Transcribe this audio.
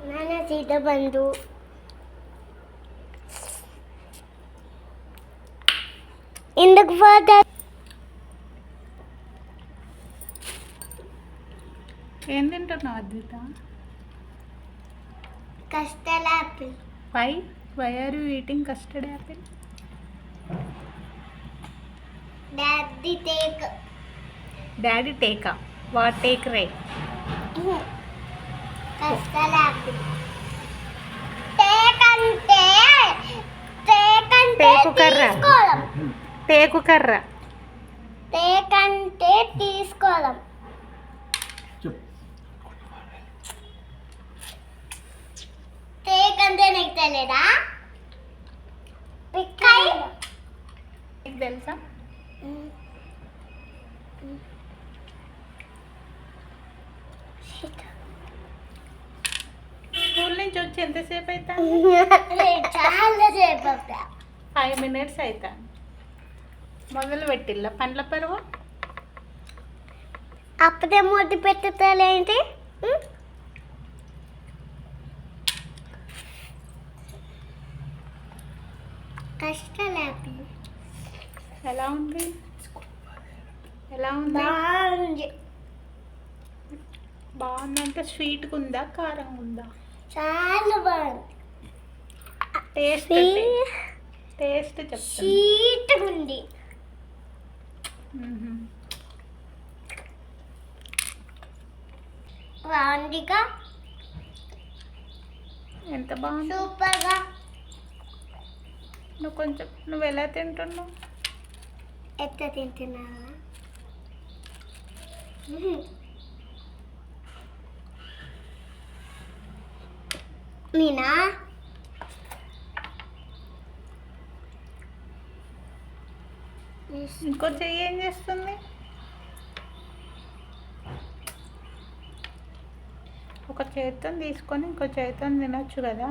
నాన్న సీతబంధు. ఎందుకు ఫాదర్? ఏం తింటున్నావు Advitha? Custard apple. Why are you eating custard apple? Daddy టేకా? వాట్ టేక్ రే? Custard apple. టేక్ అంటే టేకు కర్ర. తీసుకోవడం. టేకు కర్ర. టేక్ అంటే తీసుకోవడం. టేక్ అంటే నీకు తెలియదా? పిక్కాయి నీకు తెలుసా? స్కూల్ నుంచి వచ్చి ఎంతసేపు అవుతా? చాలా సేపు 5 minutes అవుతా. మొదలు పెట్టిల్లా పండ్ల పరువు? అప్పుడే మొదలు పెట్టుతారేంటి? కస్టర్డ్ యాపిల్ ఎలా ఉంది? బాగుంది. బాగుందంటే స్వీట్గా ఉందా కారంగా ఉందా? చాలా బాగుంది. టేస్ట్ చెప్తాను. స్వీట్గా ఉంది. బాగుందిగా. ఎంత బాగుంది. సూపర్గా. నువ్వు ఎలా తింటున్నావు? ఎట్లా తింటున్నావా? నేనా? ఇంకో చెయ్యి ఏం చేస్తుంది? ఒక చేతితో తీసుకొని ఇంకో చేతితో తినొచ్చు కదా.